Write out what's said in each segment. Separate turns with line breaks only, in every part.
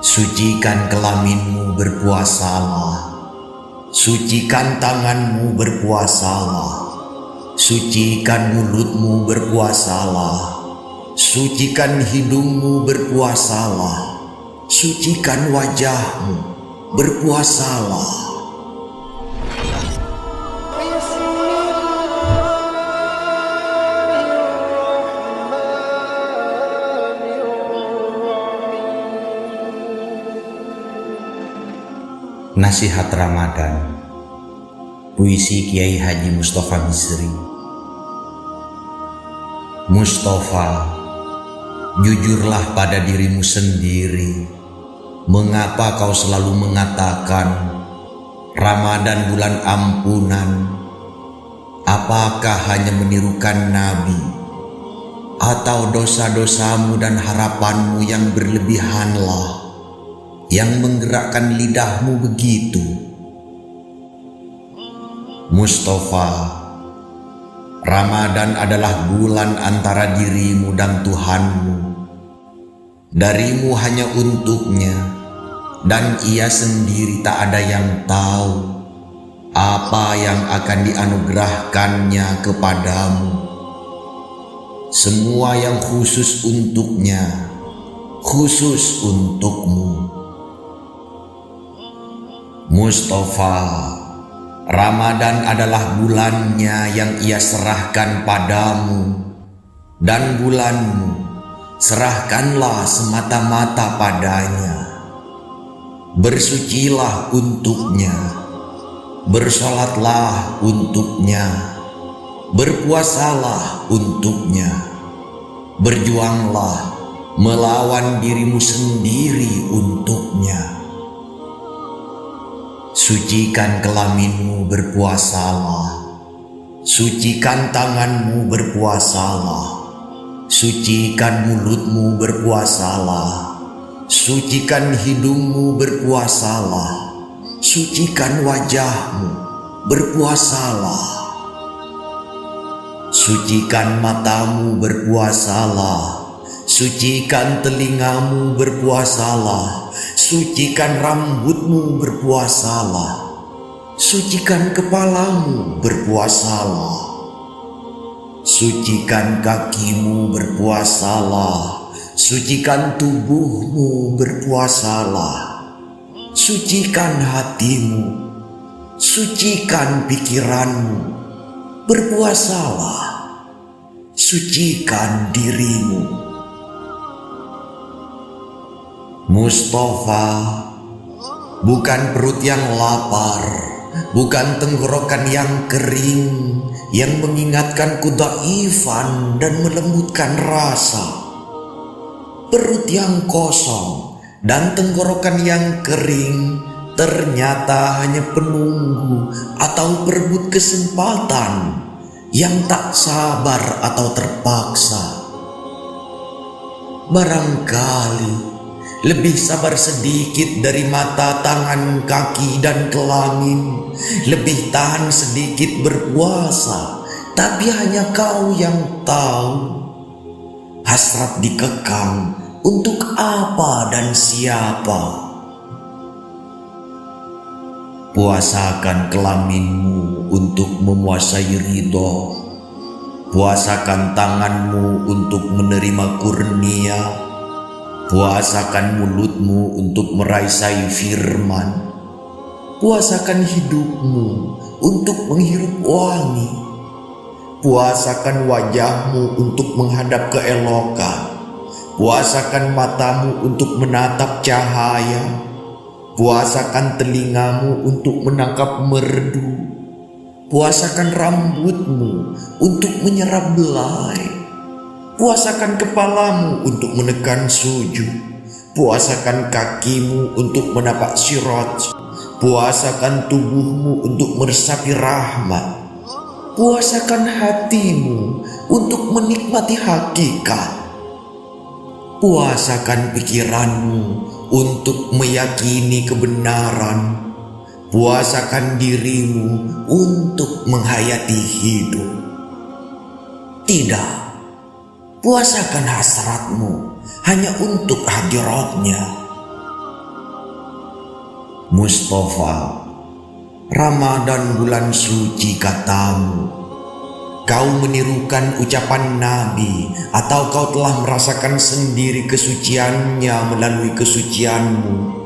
Sucikan kelaminmu, berpuasalah. Sucikan tanganmu, berpuasalah. Sucikan mulutmu, berpuasalah. Sucikan hidungmu, berpuasalah. Sucikan wajahmu, berpuasalah.
Nasihat Ramadan. Puisi Kiai Haji Mustafa Misri. Mustafa, jujurlah pada dirimu sendiri. Mengapa kau selalu mengatakan Ramadan bulan ampunan? Apakah hanya menirukan Nabi? Atau dosa-dosamu dan harapanmu yang berlebihanlah yang menggerakkan lidahmu begitu? Mustafa, Ramadan adalah bulan antara dirimu dan Tuhanmu. Darimu hanya untuknya, dan ia sendiri tak ada yang tahu apa yang akan dianugerahkannya kepadamu. Semua yang khusus untuknya, khusus untukmu. Mustafa, Ramadan adalah bulannya yang ia serahkan padamu, dan bulanmu serahkanlah semata-mata padanya. Bersucilah untuknya, bersolatlah untuknya, berpuasalah untuknya, berjuanglah melawan dirimu sendiri untuknya. Sucikan kelaminmu, berpuasalah. Sucikan tanganmu, berpuasalah. Sucikan mulutmu, berpuasalah. Sucikan hidungmu, berpuasalah. Sucikan wajahmu, berpuasalah. Sucikan matamu, berpuasalah. Sucikan telingamu, berpuasalah. Sucikan rambutmu, berpuasalah. Sucikan kepalamu, berpuasalah. Sucikan kakimu, berpuasalah. Sucikan tubuhmu, berpuasalah. Sucikan hatimu, sucikan pikiranmu, berpuasalah. Sucikan dirimu. Mustafa, bukan perut yang lapar, bukan tenggorokan yang kering yang mengingatkan kedaifan dan melembutkan rasa. Perut yang kosong dan tenggorokan yang kering ternyata hanya penunggu atau perebut kesempatan yang tak sabar atau terpaksa. Barangkali lebih sabar sedikit dari mata, tangan, kaki, dan kelamin. Lebih tahan sedikit berpuasa, tapi hanya kau yang tahu. Hasrat dikekang untuk apa dan siapa? Puasakan kelaminmu untuk memuasai ridho. Puasakan tanganmu untuk menerima kurnia. Puasakan mulutmu untuk meraih firman. Puasakan hidupmu untuk menghirup wangi. Puasakan wajahmu untuk menghadap keelokan. Puasakan matamu untuk menatap cahaya. Puasakan telingamu untuk menangkap merdu. Puasakan rambutmu untuk menyerap belai. Puasakan kepalamu untuk menekan sujud. Puasakan kakimu untuk menapak sirat. Puasakan tubuhmu untuk meresapi rahmat. Puasakan hatimu untuk menikmati hakikat. Puasakan pikiranmu untuk meyakini kebenaran. Puasakan dirimu untuk menghayati hidup. Tidak, puasakan hasratmu hanya untuk hadiratnya.
Mustafa, Ramadan bulan suci katamu. Kau menirukan ucapan Nabi atau kau telah merasakan sendiri kesuciannya melalui kesucianmu?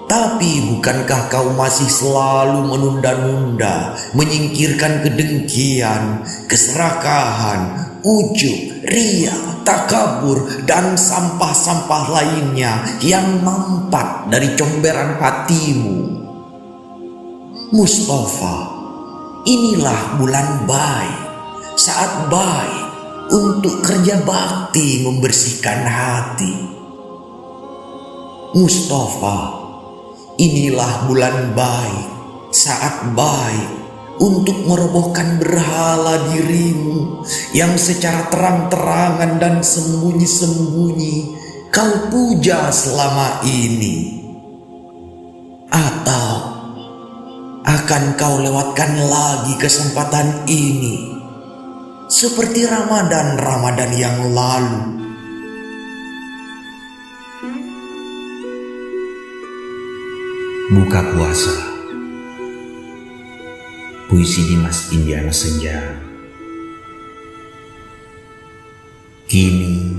Tapi bukankah kau masih selalu menunda-nunda, menyingkirkan kedengkian, keserakahan, ujub, ria, takabur, dan sampah-sampah lainnya yang mampat dari comberan hatimu? Mustafa, inilah bulan baik, saat baik untuk kerja bakti membersihkan hati. Mustafa, inilah bulan baik, saat baik untuk merobohkan berhala dirimu yang secara terang-terangan dan sembunyi-sembunyi kau puja selama ini. Atau akan kau lewatkan lagi kesempatan ini seperti Ramadan yang lalu?
Buka puasa. Puisi Dimas Indiana Senja. Kini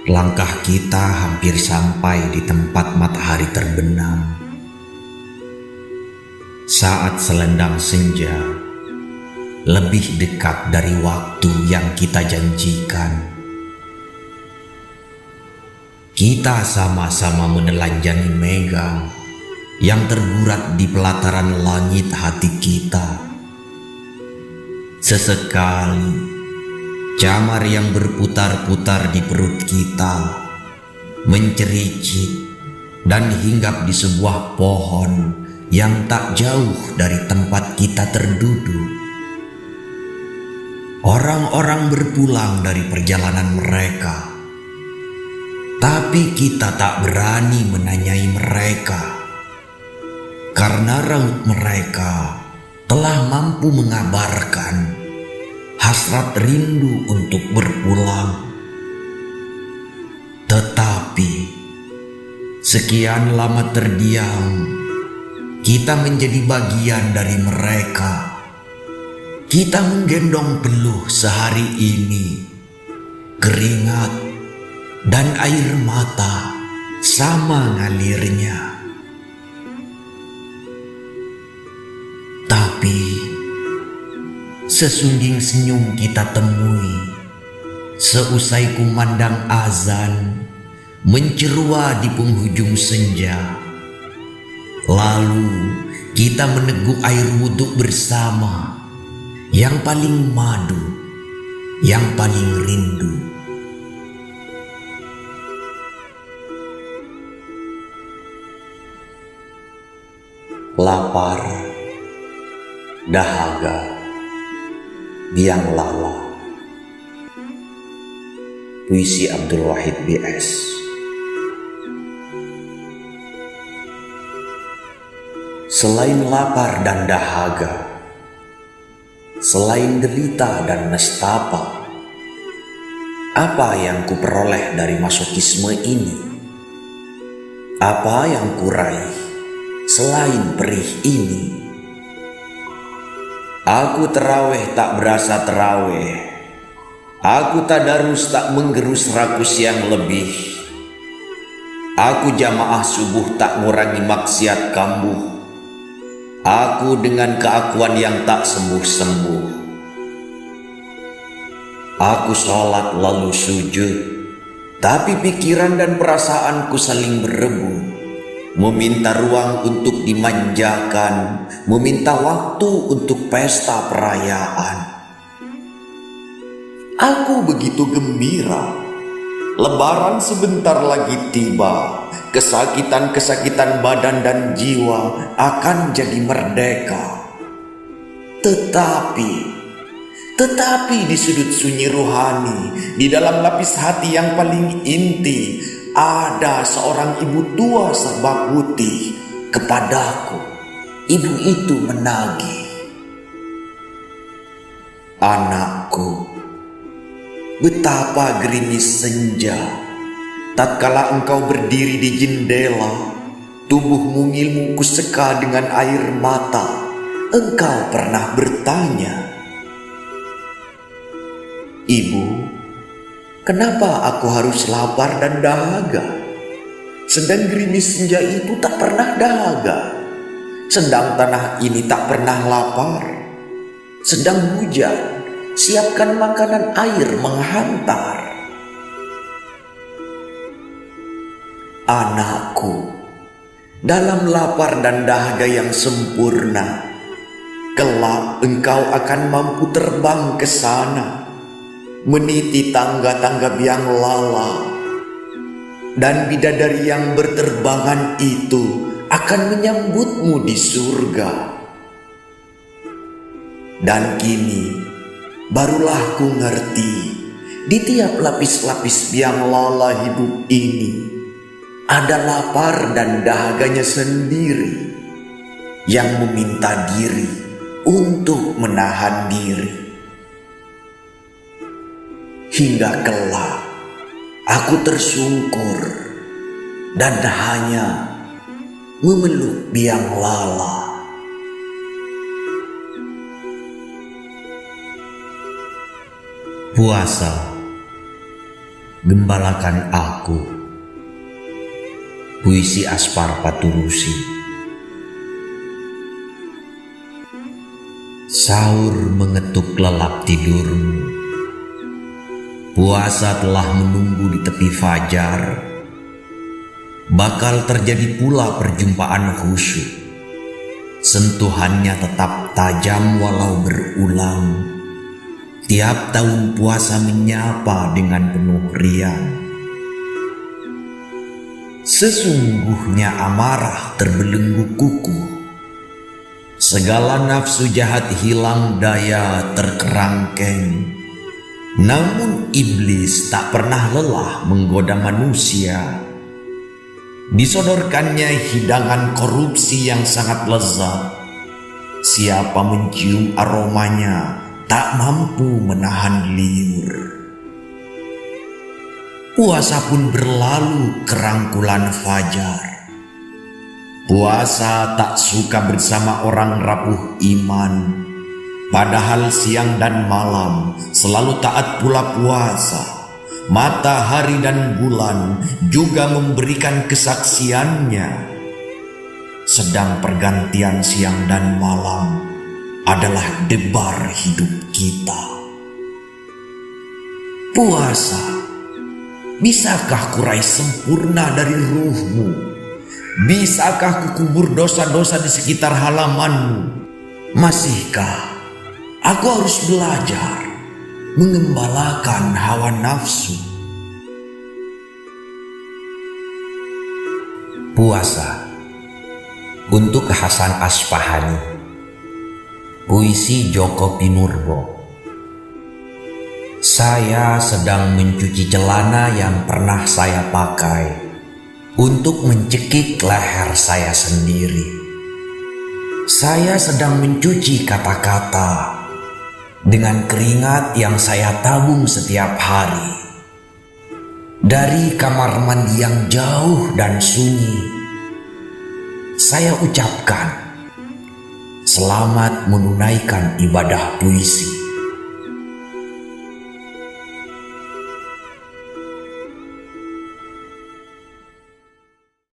langkah kita hampir sampai di tempat matahari terbenam. Saat selendang senja lebih dekat dari waktu yang kita janjikan. Kita sama-sama menelanjangi mega yang tergurat di pelataran langit hati kita. Sesekali, camar yang berputar-putar di perut kita mencericit dan hinggap di sebuah pohon yang tak jauh dari tempat kita terduduk. Orang-orang berpulang dari perjalanan mereka, tapi kita tak berani menanyai mereka, karena raut mereka telah mampu mengabarkan hasrat rindu untuk berpulang. Tetapi sekian lama terdiam, kita menjadi bagian dari mereka. Kita menggendong peluh sehari ini, keringat dan air mata sama ngalirnya. Tapi sesungging senyum kita temui seusai kumandang azan mencerua di penghujung senja. Lalu kita meneguk air wudhu bersama, yang paling madu, yang paling rindu.
Lapar, dahaga, biang lala. Puisi Abdul Wahid B.S. Selain lapar dan dahaga, selain derita dan nestapa, apa yang kuperoleh dari masokisme ini? Apa yang kuraih selain perih ini? Aku terawih tak berasa terawih, aku tadarus tak menggerus rakus yang lebih, aku jamaah subuh tak ngurangi maksiat kambuh, aku dengan keakuan yang tak sembuh-sembuh. Aku sholat lalu sujud, tapi pikiran dan perasaanku saling berebut, meminta ruang untuk dimanjakan, meminta waktu untuk pesta perayaan. Aku begitu gembira, Lebaran sebentar lagi tiba, kesakitan-kesakitan badan dan jiwa akan jadi merdeka. Tetapi di sudut sunyi ruhani, di dalam lapis hati yang paling inti, ada seorang ibu tua serba putih kepadaku. Ibu itu menagih, "Anakku, betapa gerimis senja tatkala engkau berdiri di jendela tubuh mungilmu kuseka dengan air mata. Engkau pernah bertanya, Ibu, kenapa aku harus lapar dan dahaga? Sedang gerimis senja itu tak pernah dahaga. Sedang tanah ini tak pernah lapar. Sedang hujan, siapkan makanan air menghantar. Anakku, dalam lapar dan dahaga yang sempurna, kelak engkau akan mampu terbang ke sana, meniti tangga-tangga biang lala, dan bidadari yang berterbangan itu akan menyambutmu di surga. Dan kini barulah ku ngerti, di tiap lapis-lapis biang lala hidup ini ada lapar dan dahaganya sendiri yang meminta diri untuk menahan diri. Hingga kelak aku tersungkur dan hanya memeluk biang lala.
Puasa, gembalakan aku. Puisi Aspar Paturusi. Sahur mengetuk lelap tidurmu. Puasa telah menunggu di tepi fajar. Bakal terjadi pula perjumpaan khusyuk. Sentuhannya tetap tajam walau berulang. Tiap tahun puasa menyapa dengan penuh riang. Sesungguhnya amarah terbelenggu kuku. Segala nafsu jahat hilang daya terkerangkeng. Namun iblis tak pernah lelah menggoda manusia. Disodorkannya hidangan korupsi yang sangat lezat. Siapa mencium aromanya tak mampu menahan liur. Puasa pun berlalu kerangkulan fajar. Puasa tak suka bersama orang rapuh iman. Padahal siang dan malam selalu taat pula puasa. Matahari dan bulan juga memberikan kesaksiannya. Sedang pergantian siang dan malam adalah debar hidup kita. Puasa, bisakah kurai sempurna dari ruhmu? Bisakah kukubur dosa-dosa di sekitar halamanmu? Masihkah aku harus belajar mengembalakan hawa nafsu? Puasa untuk Hasan Aspahani. Puisi Joko Pinurbo. Saya sedang mencuci celana yang pernah saya pakai untuk mencekik leher saya sendiri. Saya sedang mencuci kata-kata dengan keringat yang saya tabung setiap hari. Dari kamar mandi yang jauh dan sunyi, saya ucapkan, selamat menunaikan ibadah puisi.